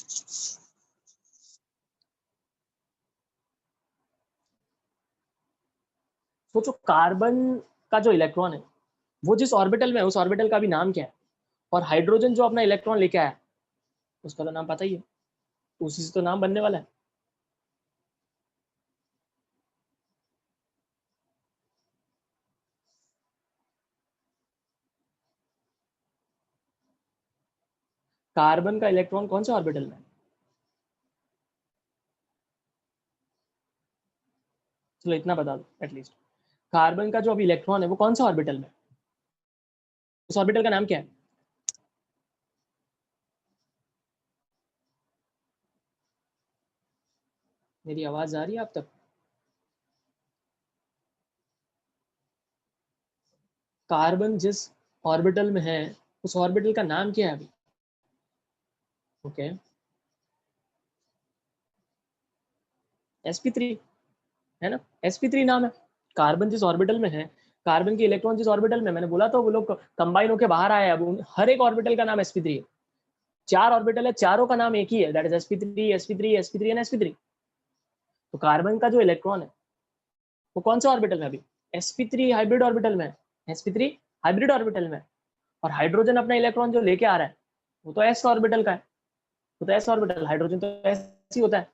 सोचो, कार्बन का जो इलेक्ट्रॉन है वो जिस ऑर्बिटल में है उस ऑर्बिटल का भी नाम क्या है, और हाइड्रोजन जो अपना इलेक्ट्रॉन लेके आया उसका तो नाम पता ही है, उसी से तो नाम बनने वाला है। कार्बन का इलेक्ट्रॉन कौन से ऑर्बिटल में है, चलो इतना बता दो एटलीस्ट, कार्बन का जो अभी इलेक्ट्रॉन है वो कौन सा ऑर्बिटल में, उस ऑर्बिटल का नाम क्या है। मेरी आवाज आ रही है आप तक, कार्बन जिस ऑर्बिटल में है उस ऑर्बिटल का नाम क्या है अभी। ओके, sp3 है ना, sp3 नाम है, कार्बन जिस ऑर्बिटल में है, कार्बन के इलेक्ट्रॉन जिस ऑर्बिटल में, मैंने बोला तो वो लोग कंबाइन होकर बाहर आए, अब हर एक ऑर्बिटल का नाम sp3 है, 4 ऑर्बिटल है, चारों का नाम एक ही है, that is sp3 sp3 sp3 and sp3। तो कार्बन का जो इलेक्ट्रॉन है वो कौन सा ऑर्बिटल में अभी, sp3 हाइब्रिड ऑर्बिटल में, sp3 हाइब्रिड ऑर्बिटल में, और हाइड्रोजन अपना इलेक्ट्रॉन जो लेके आ रहा है वो तो s ऑर्बिटल का है, वो तो s ऑर्बिटल, हाइड्रोजन तो s ही होता है,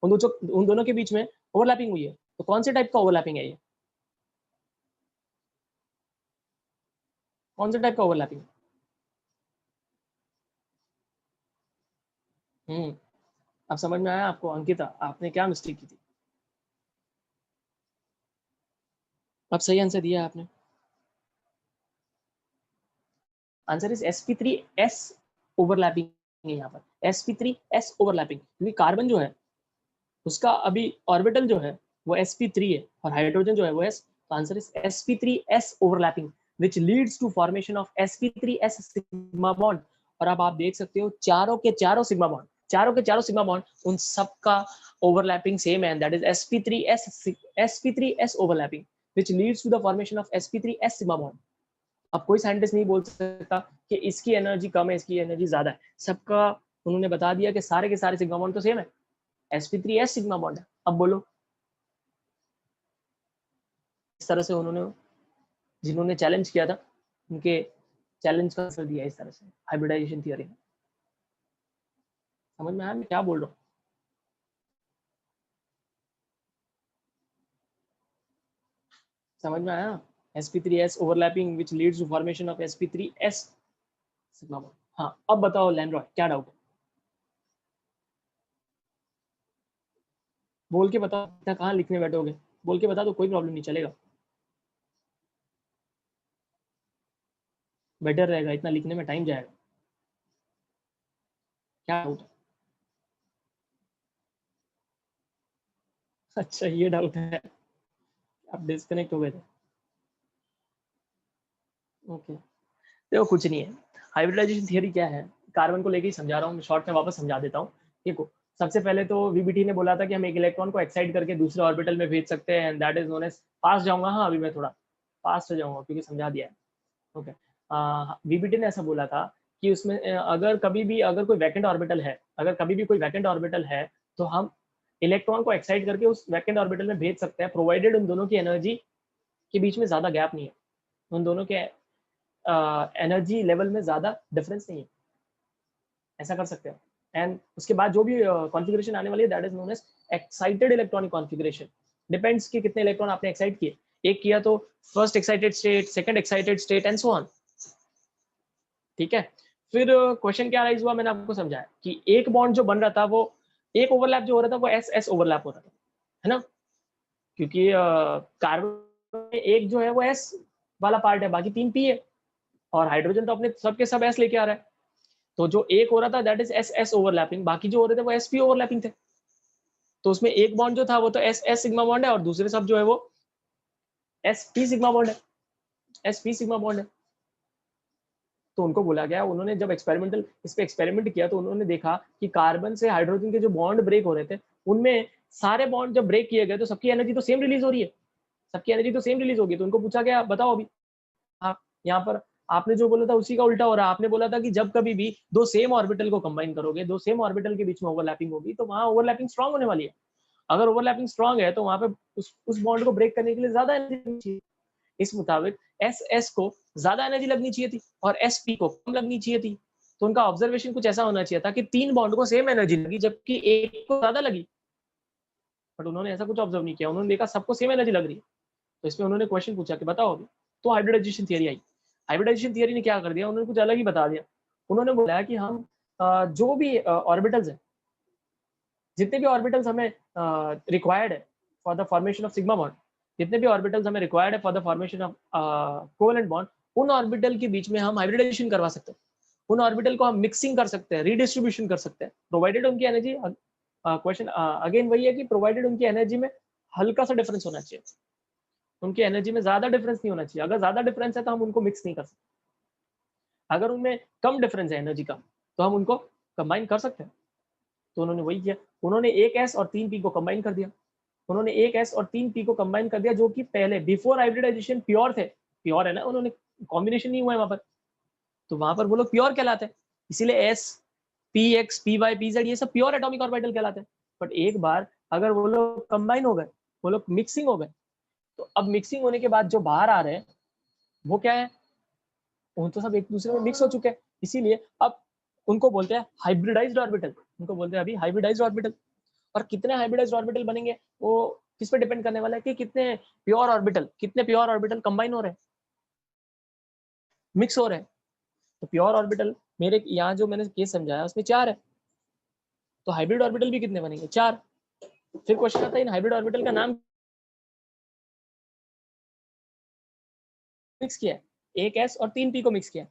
उन दोनों के बीच में ओवरलैपिंग हुई है, तो कौन से टाइप का ओवरलैपिंग है ये, कौन से टाइप का ओवरलैपिंग। अब समझ में आया आपको, अंकिता आपने क्या मिस्टेक की थी, अब सही आंसर दिया आपने, आंसर इज sp3s ओवरलैपिंग यहाँ पर sp3s ओवरलैपिंग, क्योंकि कार्बन जो है उसका अभी ऑर्बिटल जो है वो sp3 है और हाइड्रोजन जो है वो s, तो answer is sp3s overlapping which leads to formation of sp3s sigma bond. और अब आप देख सकते हो चारों के चारों सिग्मा बॉन्ड उन सबका ओवरलैपिंग सेम है, that is sp3s overlapping which leads to the formation of sp3s sigma bond. अब कोई साइंटिस्ट नहीं बोल सकता कि इसकी एनर्जी कम है, इसकी एनर्जी ज्यादा है, सबका उन्होंने बता दिया कि सारे के सारे सिग्मा बॉन्ड तो सेम है, sp3s सिग्मा बॉन्ड है। अब बोलो, इस तरह से उन्होंने, जिन्होंने चैलेंज किया था उनके चैलेंज का आंसर दिया इस तरह से हाइब्रिडाइजेशन थ्योरी में। समझ में आया मैं क्या बोल रहा हूँ? समझ में आया? sp3s overlapping which leads to formation of sp3s sigma bond. हाँ, अब बताओ लैंड्रॉय, क्या डाउट है? बोल के बताओ, इतना कहाँ लिखने बैठोगे, बोल के बता दो, कोई प्रॉब्लम नहीं, चलेगा, बेटर रहेगा, इतना लिखने में टाइम जाएगा। क्या डाउट है? अच्छा, ये डाउट है, आप डिस्कनेक्ट हो गए थे। ओके, देखो कुछ नहीं है। हाइब्रिडाइजेशन थियरी क्या है, कार्बन को लेके ही समझा रहा हूँ, शॉर्ट में वापस समझा देता हूँ। देखो, सबसे पहले तो वीबीटी ने बोला था कि हम एक इलेक्ट्रॉन को एक्साइट करके दूसरे ऑर्बिटल में भेज सकते हैं, दैट इज नोन एज, पास जाऊंगा, हाँ अभी मैं थोड़ा फास्ट हो जाऊंगा क्योंकि समझा दिया है। ओके, वीबीटी ने ऐसा बोला था कि उसमें अगर कभी भी अगर कोई वैकेंट ऑर्बिटल है, अगर कभी भी कोई वैकेंट ऑर्बिटल है तो हम इलेक्ट्रॉन को एक्साइट करके उस वैकेंट ऑर्बिटल में भेज सकते हैं, प्रोवाइडेड उन दोनों की एनर्जी के बीच में ज्यादा गैप नहीं है, उन दोनों के एनर्जी लेवल में ज्यादा डिफरेंस नहीं है, ऐसा कर सकते हैं। एंड उसके बाद जो भी कॉन्फ़िगरेशन आने वाली है that is known as excited electronic configuration, depends कि कितने इलेक्ट्रॉन आपने एक्साइट किए, एक किया तो first excited state, second excited state and so on. ठीक है, फिर क्वेश्चन क्या राइज हुआ, मैंने आपको समझाया कि एक बॉन्ड जो बन रहा था वो, एक ओवरलैप जो हो रहा था वो एस एस ओवरलैप हो रहा था, है ना, क्योंकि कार्बन में एक जो है वो एस वाला पार्ट है, बाकी तीन पी है, और हाइड्रोजन तो अपने सबके सब एस लेके आ रहा है, तो जो एक हो रहा था that is S S overlapping, बाकी जो हो रहे थे वो एस पी ओवरलैपिंग थे। तो उसमें एक बॉन्ड जो था वो तो एस एस सिग्मा बॉन्ड है और दूसरे सब जो है वो एस पी सिग्मा बॉन्ड है, एस पी सिग्मा बॉन्ड है। तो उनको बोला गया, उन्होंने जब एक्सपेरिमेंटल इस पे एक्सपेरिमेंट किया तो उन्होंने देखा कि कार्बन से हाइड्रोजन के जो बॉन्ड ब्रेक हो रहे थे उनमें सारे बॉन्ड जब ब्रेक किए गए तो सबकी एनर्जी तो सेम रिलीज हो रही है, सबकी एनर्जी तो सेम रिलीज होगी। तो उनको पूछा गया बताओ अभी, आप यहाँ पर आपने जो बोला था उसी का उल्टा हो रहा है। आपने बोला था कि जब कभी भी दो सेम ऑर्बिटल को कंबाइन करोगे, दो सेम ऑर्बिटल के बीच में ओवरलैपिंग होगी तो वहां ओवरलैपिंग स्ट्रांग होने वाली है। अगर ओवरलैपिंग स्ट्रांग है तो वहां पे उस बॉन्ड को ब्रेक करने के लिए ज्यादा एनर्जी चाहिए। इस मुताबिक एस एस को ज्यादा एनर्जी लगनी चाहिए थी और एस पी को कम लगनी चाहिए थी। तो उनका ऑब्जर्वेशन कुछ ऐसा होना चाहिए था कि तीन बॉन्ड को सेम एनर्जी लगी जबकि एक को ज्यादा लगी, बट उन्होंने ऐसा कुछ ऑब्जर्व नहीं किया, उन्होंने देखा सबको सेम एनर्जी लग रही है। तो इसमें उन्होंने क्वेश्चन पूछा कि बताओ अभी, तो हाइब्रिडाइजेशन थियरी आई। हाइब्रिडाइजेशन थियरी ने क्या कर दिया, उन्होंने कुछ अलग ही बता दिया। उन्होंने बोला कि हम जो भी ऑर्बिटल्स है, जितने भी ऑर्बिटल्स हमें रिक्वायर्ड है for the formation of sigma bond, जितने भी ऑर्बिटल्स हमें रिक्वायर्ड है for the formation of covalent bond, उन ऑर्बिटल के बीच में हम हाइब्रिडाइजेशन करवा सकते हैं, उन ऑर्बिटल को हम मिक्सिंग कर सकते हैं, रीडिस्ट्रीब्यूशन कर सकते हैं, प्रोवाइडेड उनकी एनर्जी, क्वेश्चन अगेन वही है कि प्रोवाइडेड उनकी एनर्जी में हल्का सा डिफरेंस होना चाहिए, उनकी एनर्जी में ज्यादा डिफरेंस नहीं होना चाहिए। अगर ज्यादा डिफरेंस है तो हम उनको मिक्स नहीं कर सकते, अगर उनमें कम डिफरेंस है एनर्जी का तो हम उनको कंबाइन कर सकते हैं। तो उन्होंने वही किया, उन्होंने एक एस और तीन पी को कंबाइन कर दिया, उन्होंने एक एस और तीन पी को कंबाइन कर दिया जो कि पहले बिफोर हाइब्रिडाइजेशन प्योर थे, प्योर है ना, उन्होंने कॉम्बिनेशन नहीं हुआ है वहां पर, तो वहां पर वो लोग प्योर कहलाते हैं। इसीलिए S P X P Y P Z ये सब प्योर एटॉमिक ऑर्बिटल कहलाते हैं। बट एक बार अगर वो लोग कंबाइन हो गए, वो लोग मिक्सिंग हो गए, तो अब मिक्सिंग होने के बाद जो बाहर आ रहे हैं वो क्या है, वो तो सब एक दूसरे में मिक्स हो चुके हैं, इसीलिए अब उनको बोलते हैं हाइब्रिडाइज्ड ऑर्बिटल, उनको बोलते हैं अभी हाइब्रिडाइज्ड ऑर्बिटल। और कितने हाइब्रिडाइज्ड ऑर्बिटल बनेंगे वो किस पे डिपेंड करने वाला है कि कितने प्योर ऑर्बिटल कंबाइन हो रहे हैं, मिक्स हो रहे हैं। तो प्योर ऑर्बिटल मेरे यहाँ जो मैंने केस समझाया उसमें 4 है, तो हाइब्रिड ऑर्बिटल भी कितने बनेंगे, 4। फिर क्वेश्चन आता है इन हाइब्रिड ऑर्बिटल का नाम मिक्स किया है, एक एस और तीन पी को मिक्स किया,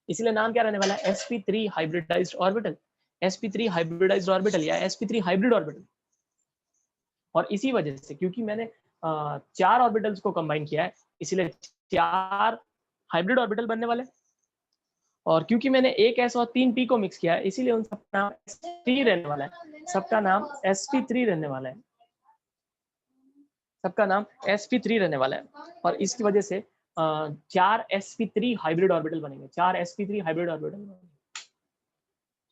इसलिए नाम क्या रहने वाला है, sp3 hybridised orbital. sp3 hybridised orbital या sp3 हाइब्रिड ऑर्बिटल। और इसी वजह से क्योंकि मैंने 4 ऑर्बिटल्स को कंबाइन किया है, इसलिए 4 हाइब्रिड ऑर्बिटल बनने वाले। और क्योंकि मैंने एक s और 3 p को मिक्स किया है, इसीलिए उन सबका नाम sp3 रहने वाला है। सबका नाम sp3 रहने वाला है, सबका नाम sp3 रहने वाला है। और इसकी वजह से 4 sp3 हाइब्रिड ऑर्बिटल बनेंगे, 4 sp3 हाइब्रिड ऑर्बिटल बनेंगे।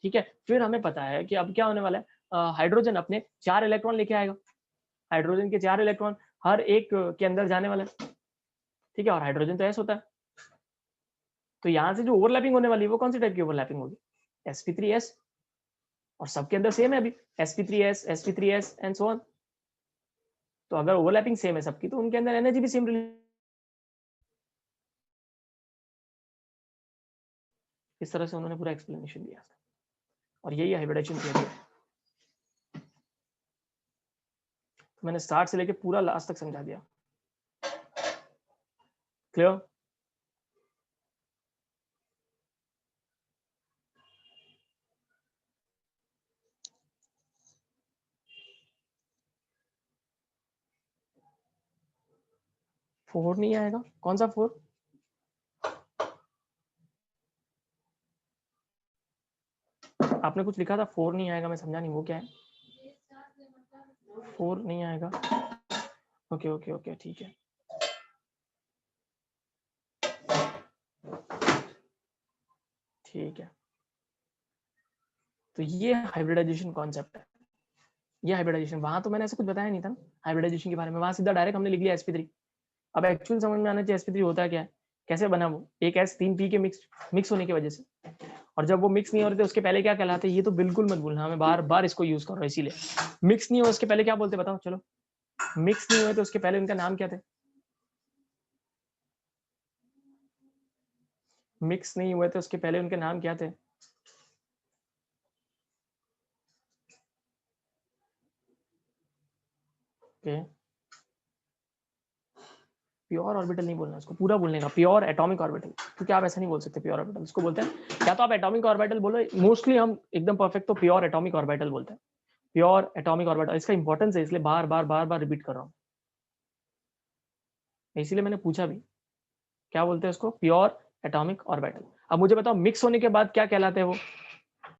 ठीक है, फिर हमें पता है कि अब क्या होने वाला है, हाइड्रोजन अपने 4 इलेक्ट्रॉन लेके आएगा। हाइड्रोजन के 4 इलेक्ट्रॉन हर एक के अंदर जाने वाले, ठीक है। और हाइड्रोजन तो s होता है, तो यहाँ से जो ओवरलैपिंग होने वाली है वो कौन सी टाइप की ओवरलैपिंग होगी, sp3s। और सबके अंदर सेम है अभी, sp3s sp3s and so on. तो अगर ओवरलैपिंग सेम है सबकी, तो उनके अंदर एनर्जी भी सेम। इस तरह से उन्होंने पूरा एक्सप्लेनेशन दिया और यही हाइब्रिडाइजेशन थियरी है। तो मैंने स्टार्ट से लेके पूरा लास्ट तक समझा दिया। क्लियर? फोर नहीं आएगा? कौन सा फोर? आपने कुछ लिखा था फोर नहीं आएगा, मैं समझा नहीं वो क्या है। फोर नहीं आएगा, ओके ओके ओके, ठीक है। ठीक है, तो ये हाइब्रिडाइजेशन कॉन्सेप्ट है। ये हाइब्रिडाइजेशन, वहां तो मैंने ऐसा कुछ बताया नहीं था हाइब्रिडाइजेशन के बारे में, वहां सीधा डायरेक्ट हमने लिख लिया sp3। अब एक्चुअल समझ में आना चाहिए sp3 होता क्या है, कैसे बना वो, एक s 3 p के मिक्स होने की वजह से। और जब वो मिक्स नहीं हो रहे थे उसके पहले क्या कहलाते, ये तो बिल्कुल मत भूलना, हमें बार बार इसको यूज करो। इसीलिए मिक्स नहीं हुआ उसके पहले क्या बोलते बताओ, चलो। मिक्स नहीं हुए तो उसके पहले उनका नाम क्या थे? मिक्स नहीं हुए थे उसके पहले उनके नाम क्या थे? ओके, प्योर ऑर्बिटल नहीं बोलना, उसको पूरा बोलने का प्योर एटॉमिक ऑर्बिटल, क्योंकि आप ऐसा नहीं बोल सकते प्योर ऑर्बिटल, उसको बोलते हैं या तो आप एटॉमिक ऑर्बिटल बोलो, मोस्टली हम एकदम परफेक्ट तो प्योर एटॉमिक ऑर्बिटल बोलते हैं। प्योर एटॉमिक ऑर्बिटल, इसका इंपॉर्टेंस है, इसलिए बार बार बार बार रिपीट कर रहा हूँ, इसीलिए मैंने पूछा भी क्या बोलते हैं उसको, प्योर एटॉमिक ऑर्बिटल। अब मुझे बताओ मिक्स होने के बाद क्या कहलाते हैं वो?